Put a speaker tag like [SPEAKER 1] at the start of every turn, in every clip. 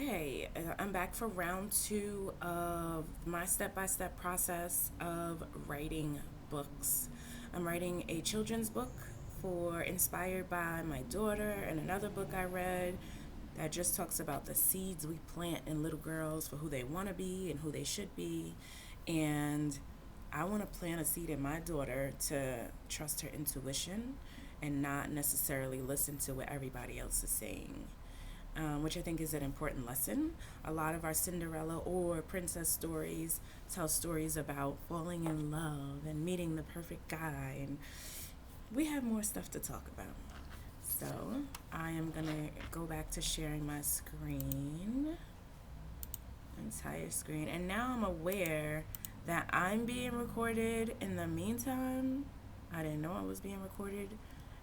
[SPEAKER 1] Okay, I'm back for round two of my step-by-step process of writing books. I'm writing a children's book for inspired by my daughter and another book I read that just talks about the seeds we plant in little girls for who they want to be and who they should be. And I want to plant a seed in my daughter to trust her intuition and not necessarily listen to what everybody else is saying, which I think is an important lesson. A lot of our Cinderella or princess stories tell stories about falling in love and meeting the perfect guy, and we have more stuff to talk about. So I am going to go back to sharing my screen, entire screen, and now I'm aware that I'm being recorded in the meantime. I didn't know I was being recorded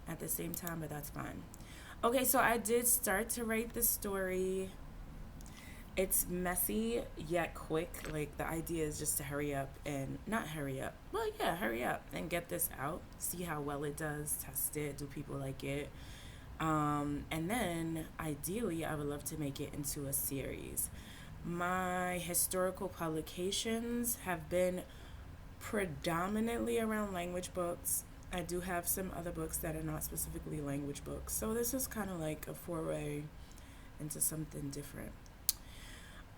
[SPEAKER 1] at the same time, but that's fine. Okay, so I did start to write the story. It's messy yet quick. Like, the idea is just to hurry up and not hurry up. Well, yeah, hurry up and get this out. See how well it does. Test it. Do people like it? And then, ideally, I would love to make it into a series. My historical publications have been predominantly around language books. I do have some other books that are not specifically language books. So this is kind of like a foray into something different.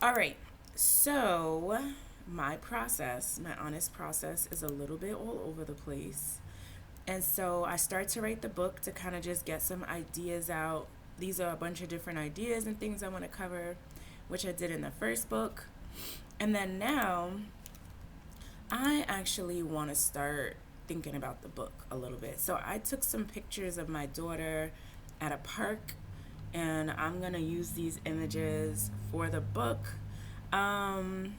[SPEAKER 1] All right. So my process, my honest process, is a little bit all over the place. And so I start to write the book to kind of just get some ideas out. These are a bunch of different ideas and things I want to cover, which I did in the first book. And then now I actually want to start thinking about the book a little bit. So I took some pictures of my daughter at a park, and I'm going to use these images for the book. I'm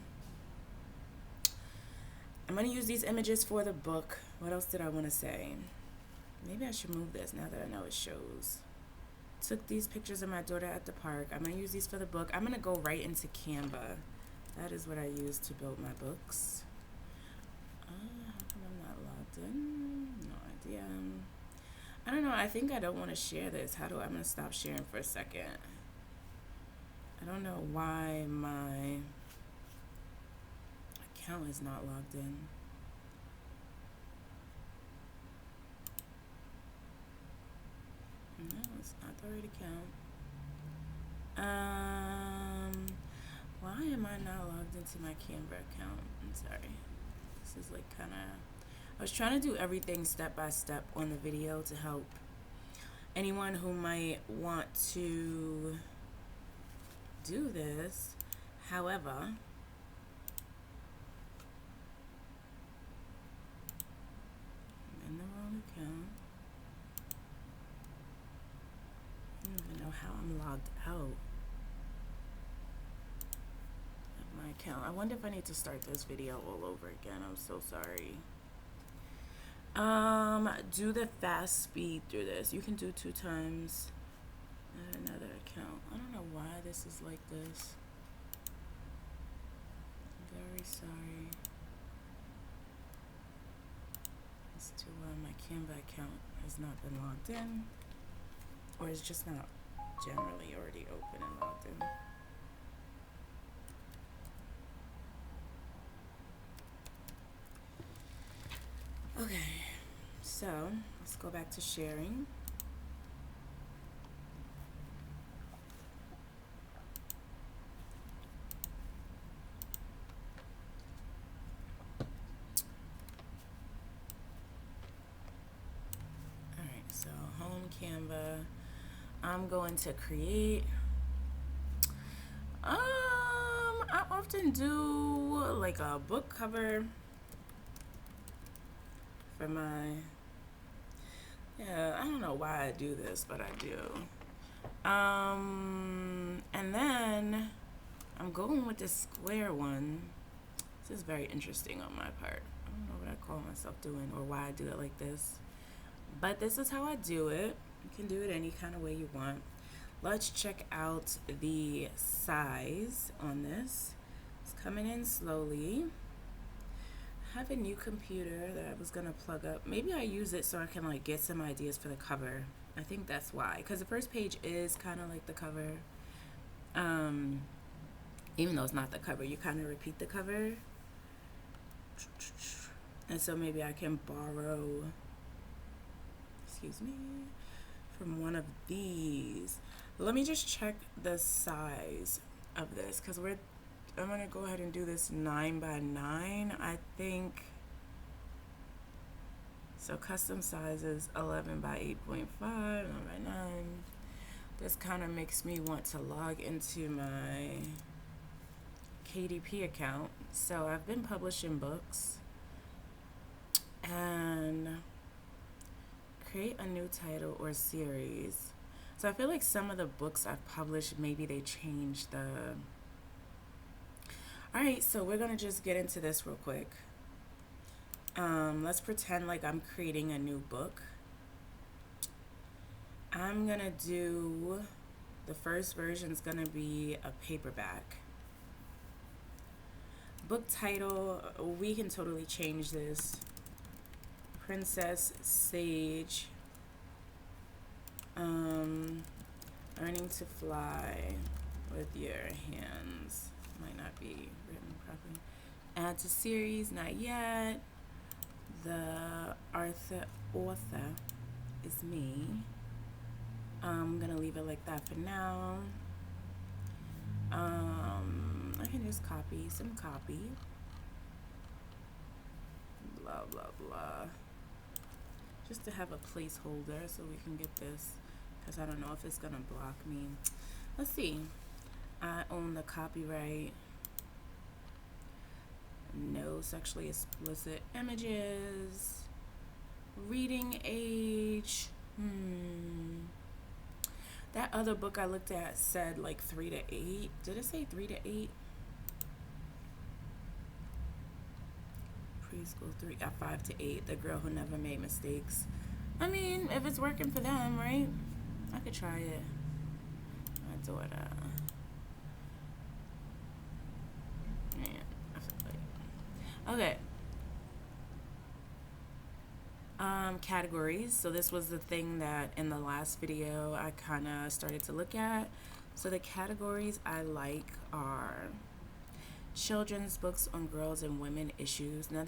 [SPEAKER 1] going to use these images for the book. What else did I want to say? Maybe I should move this now that I know it shows. Took these pictures of my daughter at the park. I'm going to use these for the book. I'm going to go right into Canva. That is what I use to build my books. How come I'm not logged in? No idea. I don't know. I think I don't want to share this. I'm going to stop sharing for a second. I don't know why my account is not logged in. No, it's not the right account. Why am I not logged into my Canva account? I'm sorry. This is like kind of... I was trying to do everything step by step on the video to help anyone who might want to do this. However, I'm in the wrong account. I don't even know how I'm logged out of my account. I wonder if I need to start this video all over again. I'm so sorry. Do the fast speed through this. You can do 2 times. Add another account. I don't know why this is like this. I'm very sorry. As to why my Canva account has not been logged in, or is just not generally already open and logged in. Okay, so let's go back to sharing. Alright, so home Canva. I'm going to create. I often do like a book cover for my... Yeah, I don't know why I do this, but I do. And then I'm going with this square one. This is very interesting on my part. I don't know what I call myself doing or why I do it like this. But this is how I do it. You can do it any kind of way you want. Let's check out the size on this. It's coming in slowly. I have a new computer that I was gonna plug up. Maybe I use it so I can like get some ideas for the cover. I think that's why, because the first page is kind of like the cover. Um, Even though it's not the cover, you kind of repeat the cover. And so maybe I can borrow, excuse me, from one of these. Let me just check the size of this because I'm gonna go ahead and do this 9x9. I think so. Custom size is 11x8.5, 9x9. This kind of makes me want to log into my KDP account. So I've been publishing books and create a new title or series. So I feel like some of the books I've published, maybe they changed the. Alright, so we're gonna just get into this real quick. Let's pretend like I'm creating a new book. I'm gonna do, the first version is gonna be a paperback. Book title, we can totally change this. Princess Sage, Learning to Fly with Your Hands. Might not be written properly. Add to series, not yet. The author is me. I'm gonna leave it like that for now. I can just copy. Blah, blah, blah. Just to have a placeholder so we can get this, because I don't know if it's gonna block me. Let's see. I own the copyright. No sexually explicit images. Reading age. That other book I looked at said like 3 to 8. Did it say 3 to 8? Preschool 3, 5 to 8. The Girl Who Never Made Mistakes. I mean, if it's working for them, right? I could try it. My daughter. Man, I feel like. Okay. Categories. So this was the thing that in the last video I kind of started to look at. So the categories I like are children's books on girls and women issues. Now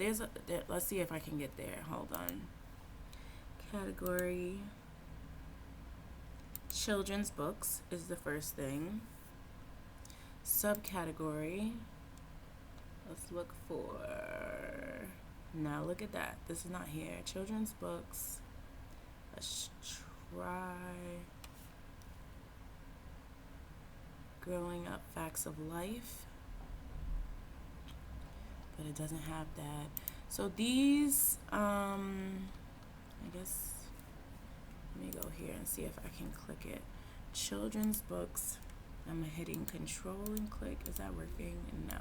[SPEAKER 1] let's see if I can get there. Hold on. Category children's books is the first thing. Subcategory, let's look for, now look at that, this is not here. Children's books, let's try Growing Up Facts of Life, but it doesn't have that. So these, I guess, let me go here and see if I can click it. Children's books, I'm hitting control and click. Is that working? No.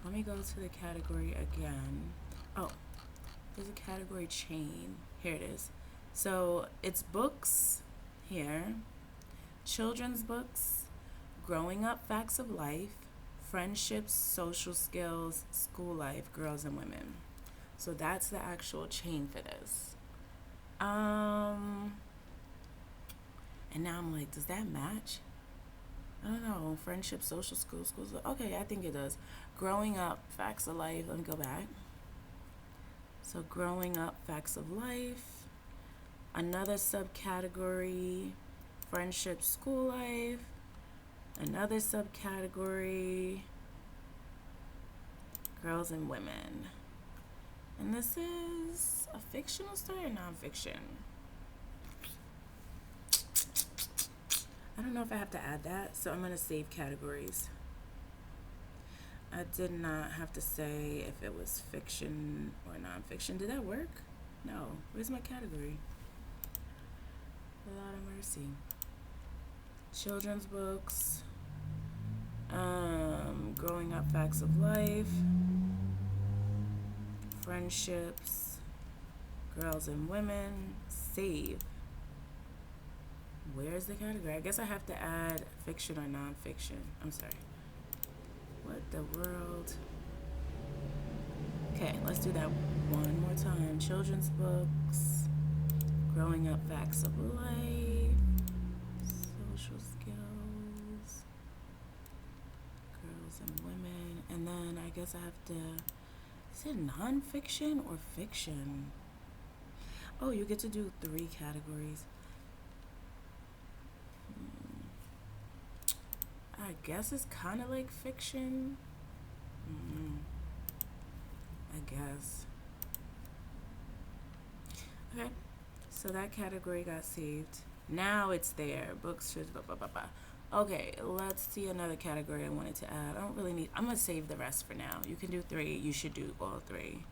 [SPEAKER 1] Let me go to the category again. Oh, there's a category chain. Here it is. So it's books here, children's books, Growing Up Facts of Life, friendships, social skills, school life, girls and women. So that's the actual chain for this. And now I'm like, does that match? I don't know. Friendship, social, schools. Okay, I think it does. Growing Up, Facts of Life. Let me go back. So Growing Up, Facts of Life. Another subcategory, friendship, school life. Another subcategory, girls and women. And this is a fictional story or nonfiction? I don't know if I have to add that, so I'm going to save categories. I did not have to say if it was fiction or nonfiction. Did that work? No. Where's my category? Lord of mercy. Children's books. Growing Up Facts of Life. Friendships. Girls and women. Save. Where's the category? I guess I have to add fiction or nonfiction. I'm sorry. What the world? Okay, let's do that one more time. Children's books, Growing Up Facts of Life, social skills, guess I have to. Is it nonfiction or fiction? Oh, you get to do 3 categories. I guess it's kind of like fiction. Mm, I guess. Okay, so that category got saved. Now it's there. Books, shows, blah, blah, blah, blah. Okay, let's see another category I wanted to add. I don't really need, I'm going to save the rest for now. You can do 3. You should do all 3.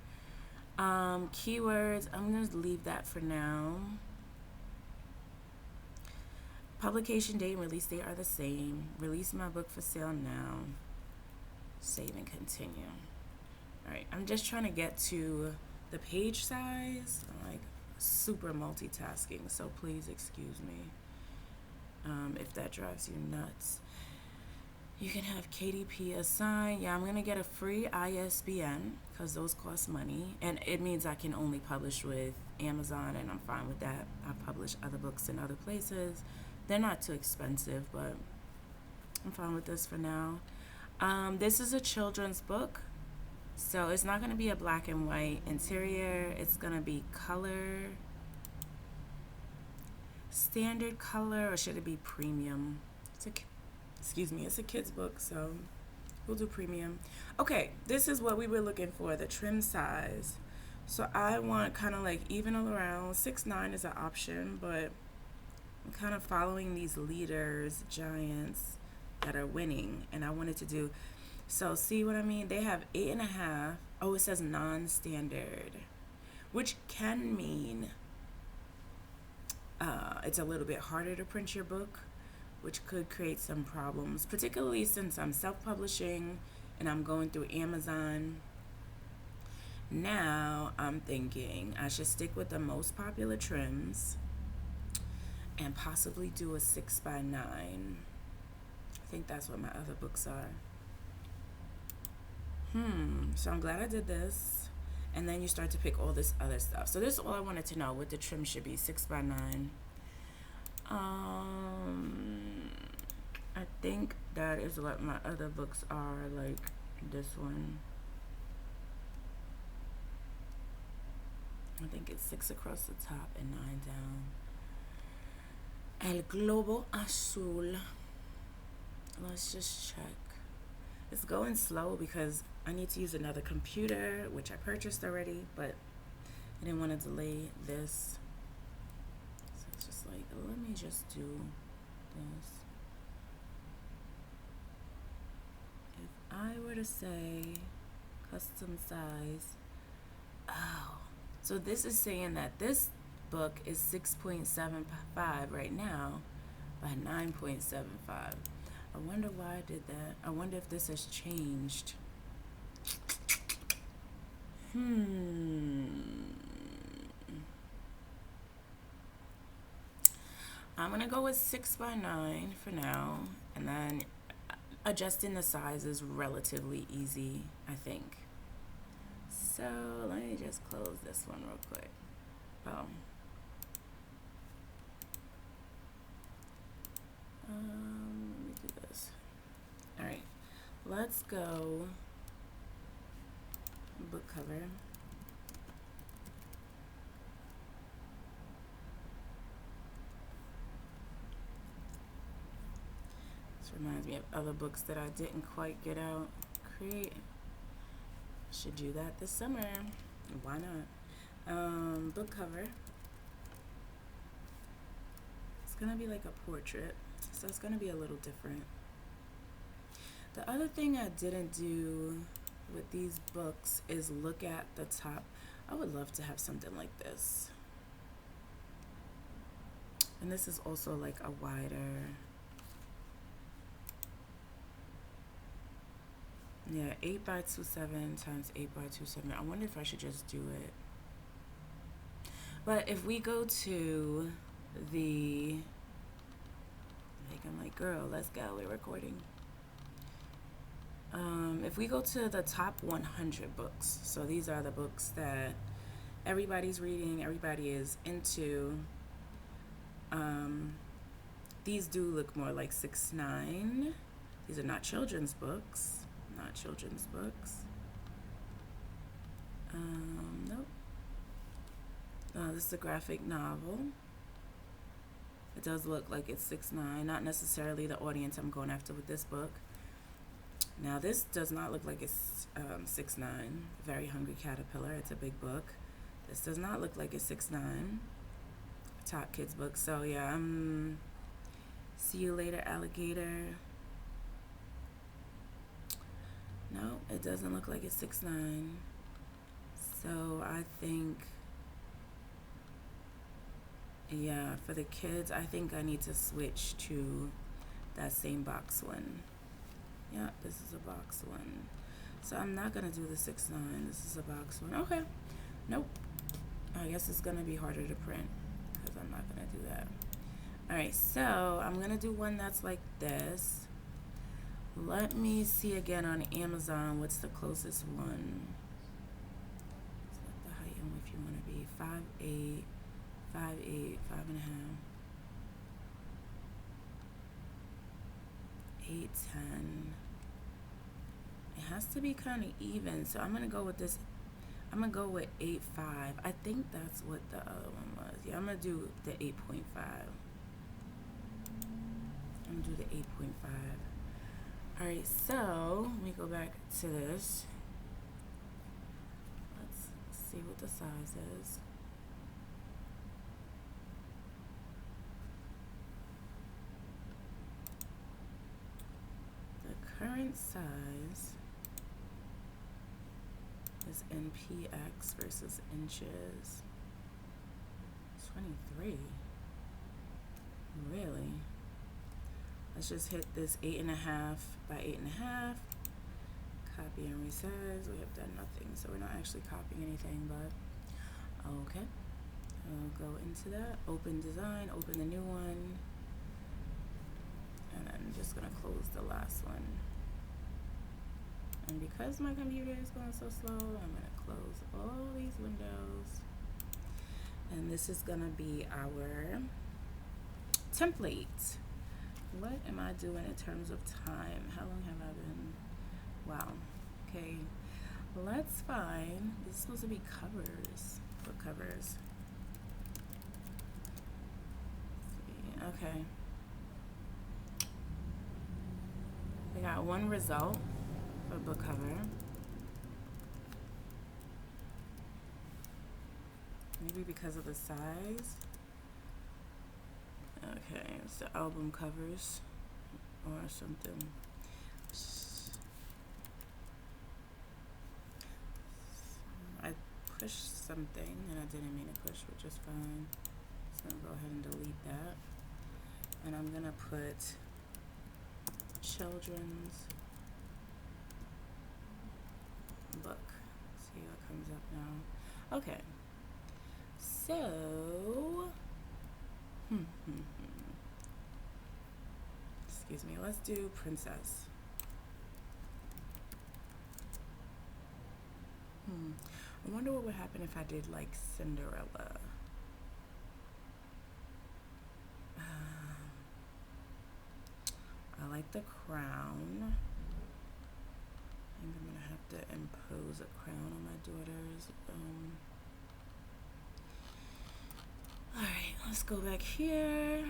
[SPEAKER 1] Keywords, I'm going to leave that for now. Publication date and release date are the same. Release my book for sale now. Save and continue. Alright, I'm just trying to get to the page size. I'm like super multitasking, so please excuse me if that drives you nuts. You can have KDP assigned. Yeah, I'm going to get a free ISBN because those cost money. And it means I can only publish with Amazon, and I'm fine with that. I publish other books in other places. They're not too expensive, but I'm fine with this for now. This is a children's book, so it's not going to be a black and white interior. It's going to be color, standard color, or should it be premium? It's a kid's book, so we'll do premium. Okay, this is what we were looking for, the trim size. So I want kind of like even all around. 6'9" is an option, but I'm kind of following these leaders, giants that are winning, and I wanted to do, so see what I mean? They have 8.5. Oh, it says non-standard, which can mean it's a little bit harder to print your book, which could create some problems, particularly since I'm self-publishing and I'm going through Amazon. Now I'm thinking I should stick with the most popular trims and possibly do a 6x9. I think that's what my other books are. So I'm glad I did this. And then you start to pick all this other stuff. So this is all I wanted to know what the trim should be, 6x9. I think that is what my other books are, like this one. I think it's 6 across the top and 9 down. El Globo Azul. Let's just check. It's going slow because I need to use another computer, which I purchased already, but I didn't want to delay this. So it's just like, let me just do this. If I were to say custom size, oh, so this is saying that this book is 6.75 right now by 9.75. I wonder why I did that. I wonder if this has changed. I'm gonna go with 6x9 for now, and then adjusting the size is relatively easy, I think. So let me just close this one real quick. Oh. Let me do this. All right, let's go book cover. This reminds me of other books that I didn't quite get out. Should do that this summer. Why not? Book cover. It's gonna be like a portrait, so it's gonna be a little different. The other thing I didn't do with these books is look at the top. I would love to have something like this. And this is also like a wider, yeah, 8x27 times 8x27. I wonder if I should just do it. But if we go to the, like, I'm like, girl, let's go, we're recording. If we go to the top 100 books, so these are the books that everybody's reading, everybody is into. These do look more like 6'9". These are not children's books. Not children's books. Nope. This is a graphic novel. It does look like it's 6'9", not necessarily the audience I'm going after with this book. Now this does not look like it's 6'9". Very Hungry Caterpillar. It's a big book. This does not look like it's 6'9". Top kids book. So yeah, See You Later, Alligator. No, it doesn't look like it's 6'9". So I think, yeah, for the kids, I think I need to switch to that same box one. Yeah, this is a box one. So I'm not going to do the 6'9". This is a box one. Okay. Nope. I guess it's going to be harder to print because I'm not going to do that. All right, so I'm going to do one that's like this. Let me see again on Amazon what's the closest one. Select the height and width you want to be. 5'8", 5'8", 5.5. 8'10". It has to be kind of even, so I'm gonna go with this. I'm gonna go with 8'5". I think that's what the other one was. Yeah, I'm gonna do the 8.5. I'm gonna do the 8.5. All right, so let me go back to this. Let's see what the size is. The current size is in PX versus inches. 23. Really? Let's just hit this 8.5 by 8.5. Copy and resize. We have done nothing, so we're not actually copying anything, but okay. I'll go into that. Open design, open the new one. And I'm just gonna close the last one. And because my computer is going so slow, I'm gonna close all these windows. And this is gonna be our template. What am I doing in terms of time? How long have I been? Wow. Okay. Let's find, this is supposed to be covers. Book covers. Let's see. Okay. We got one result for book cover. Maybe because of the size. Okay, it's the album covers or something. I pushed something and I didn't mean to push, which is fine. So I'm gonna go ahead and delete that. And I'm gonna put children's book. See what comes up now. Okay. So, excuse me, let's do princess. I wonder what would happen if I did like Cinderella. I like the crown. I think I'm gonna have to impose a crown on my daughters. Alright, let's go back here.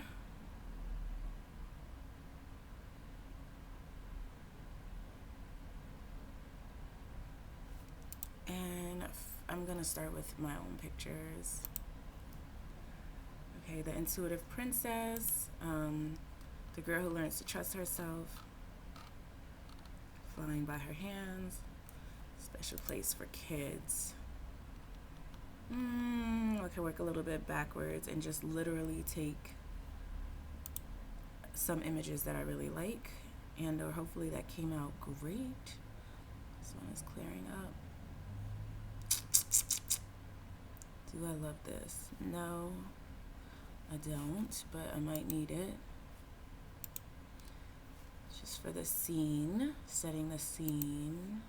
[SPEAKER 1] And I'm gonna start with my own pictures. Okay, the intuitive princess, the girl who learns to trust herself, flying by her hands, special place for kids. I can work a little bit backwards and just literally take some images that I really like, and or hopefully that came out great. This one is clearing up. Do I love this? No, I don't, but I might need it. Just for the scene, setting the scene.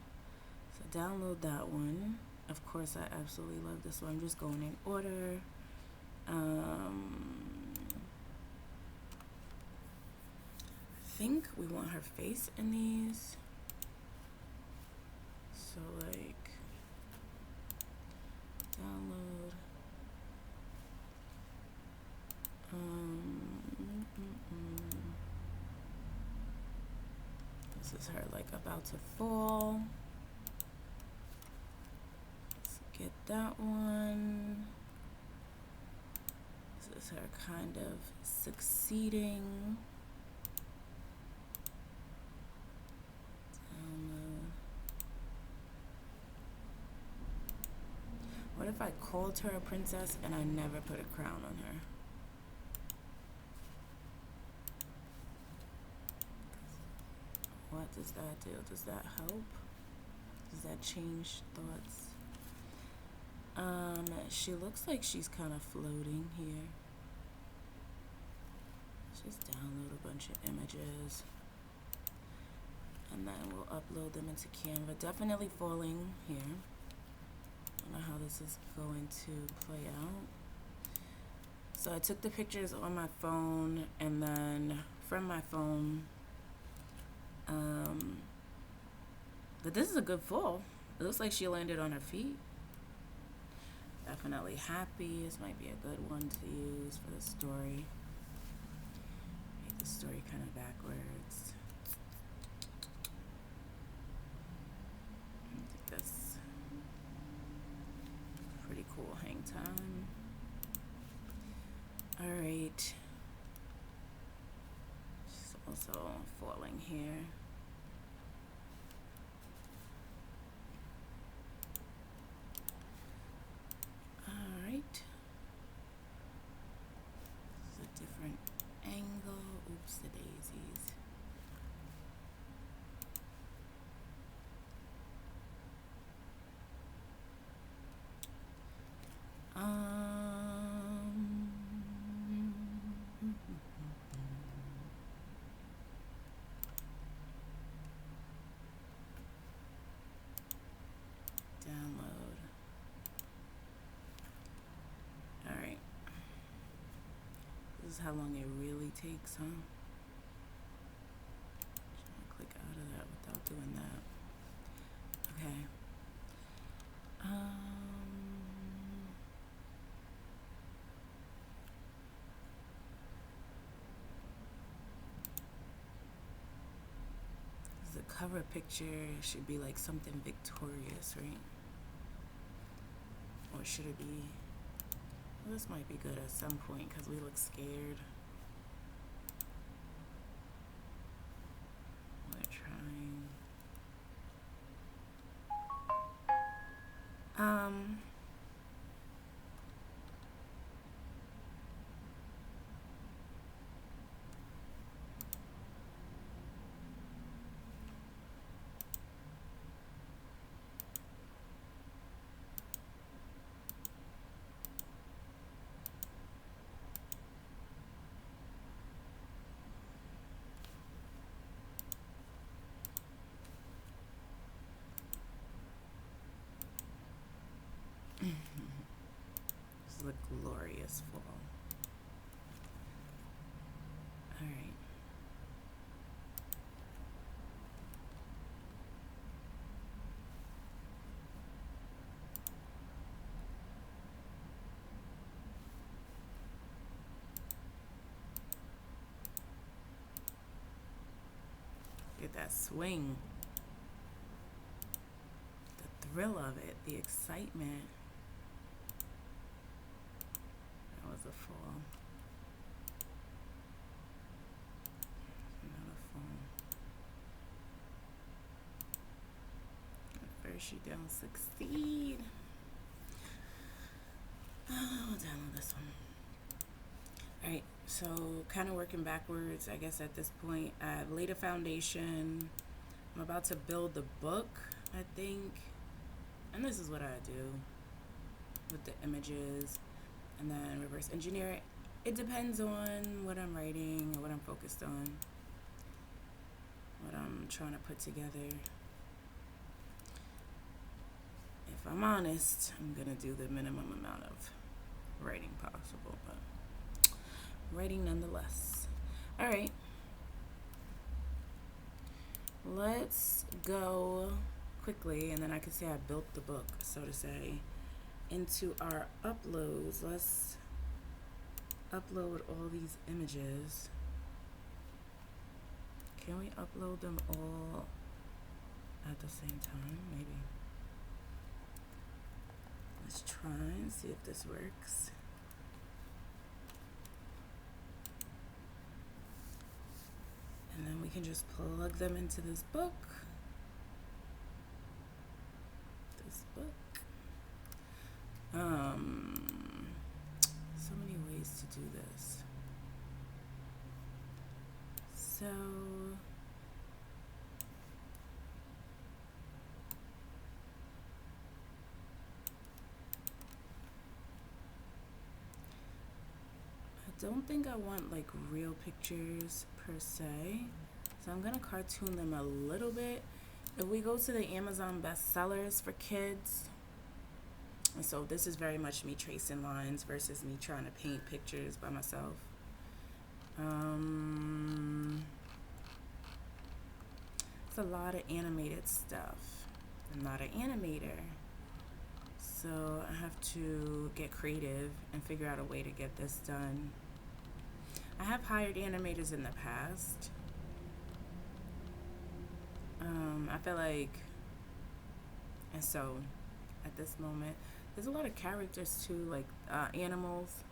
[SPEAKER 1] So download that one. Of course, I absolutely love this one. I'm just going in order. I think we want her face in these. So like, This is her like about to fall. Let's get that one. This is her kind of succeeding. What if I called her a princess and I never put a crown on her? What does that do? Does that help? Does that change thoughts? She looks like she's kind of floating here. Let's just download a bunch of images. And then we'll upload them into Canva. Definitely falling here. I don't know how this is going to play out. So I took the pictures on my phone, and then from my phone, but this is a good fall. It looks like she landed on her feet. Definitely happy. This might be a good one to use for the story. Make the story kind of backwards. I think that's pretty cool hang time. Alright. She's also falling here. Alright. This is a different angle. Oops, the daisies. Download. Alright. This is how long it really takes, huh? Trying to click out of that without doing that. Okay. The cover picture should be like something victorious, right? Or should it be? Well, this might be good at some point because we look scared. We're trying. This is a glorious fall. All right. Get that swing. The thrill of it, the excitement. That was a fall. Another fall. At first you don't succeed. Oh, we'll download this one. Alright, so kind of working backwards, I guess at this point. I've laid a foundation. I'm about to build the book, I think. And this is what I do with the images. And then reverse engineer it. It depends on what I'm writing or what I'm focused on. What I'm trying to put together. If I'm honest, I'm going to do the minimum amount of writing possible, but writing nonetheless. Alright. Let's go quickly, and then I can say I built the book, so to say, into our uploads. Let's upload all these images. Can we upload them all at the same time? Maybe. Let's try and see if this works. And then we can just plug them into this book. So many ways to do this. So I don't think I want like real pictures per se. So I'm gonna cartoon them a little bit. If we go to the Amazon bestsellers for kids, and so this is very much me tracing lines versus me trying to paint pictures by myself. It's a lot of animated stuff. I'm not an animator, so I have to get creative and figure out a way to get this done. I have hired animators in the past. I feel like, and so at this moment, there's a lot of characters too, like animals.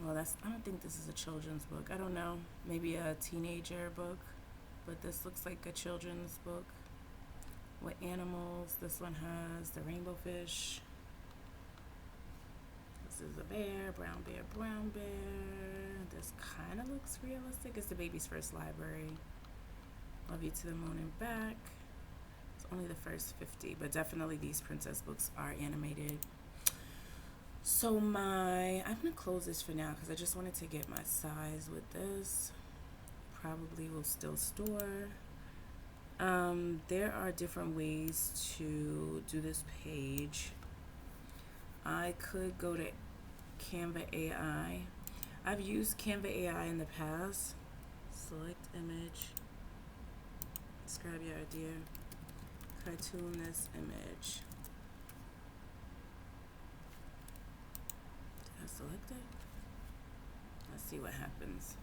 [SPEAKER 1] Well, I don't think this is a children's book. I don't know. Maybe a teenager book. But this looks like a children's book with animals. This one has the rainbow fish. This is a bear, brown bear, brown bear. This kind of looks realistic. It's the baby's first library. Love You to the Moon and Back. It's only the first 50, but definitely these princess books are animated. So I'm gonna close this for now because I just wanted to get my size with this. Probably will still store. There are different ways to do this page. I could go to Canva AI. I've used Canva AI in the past. Select image. Describe your idea. Cartoon this image. Did I select it? Let's see what happens.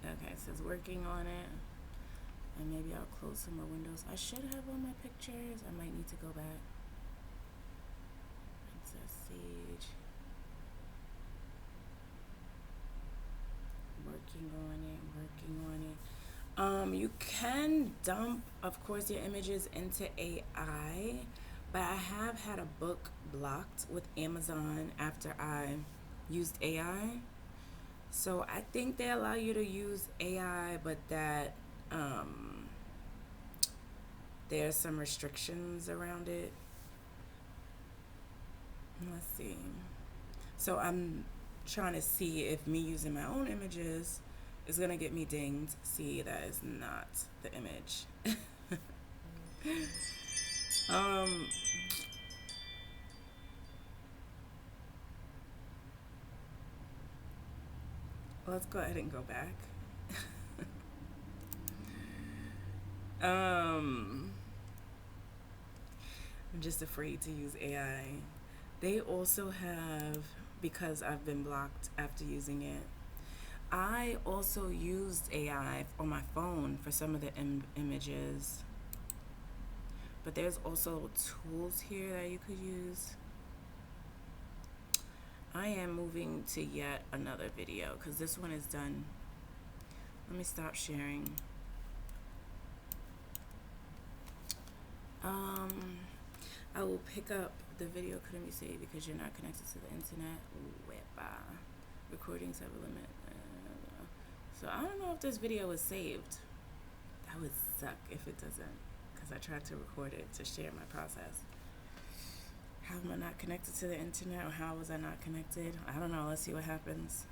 [SPEAKER 1] Okay, it says working on it. And maybe I'll close some more windows. I should have all my pictures. I might need to go back. Princess Sage. Working on it. You can dump, of course, your images into AI, but I have had a book blocked with Amazon after I used AI. So I think they allow you to use AI, but that there's some restrictions around it. Let's see. So I'm trying to see if me using my own images is gonna get me dinged. See, that is not the image. Let's go ahead and go back. I'm just afraid to use AI. They also have, because I've been blocked after using it, I also used AI on my phone for some of the images. But there's also tools here that you could use. I am moving to yet another video because this one is done. Let me stop sharing. I will pick up the video couldn't be saved because you're not connected to the internet. Recordings have a limit. So I don't know if this video is saved. That would suck if it doesn't, because I tried to record it to share my process. How am I not connected to the internet, or how was I not connected? I don't know. Let's see what happens.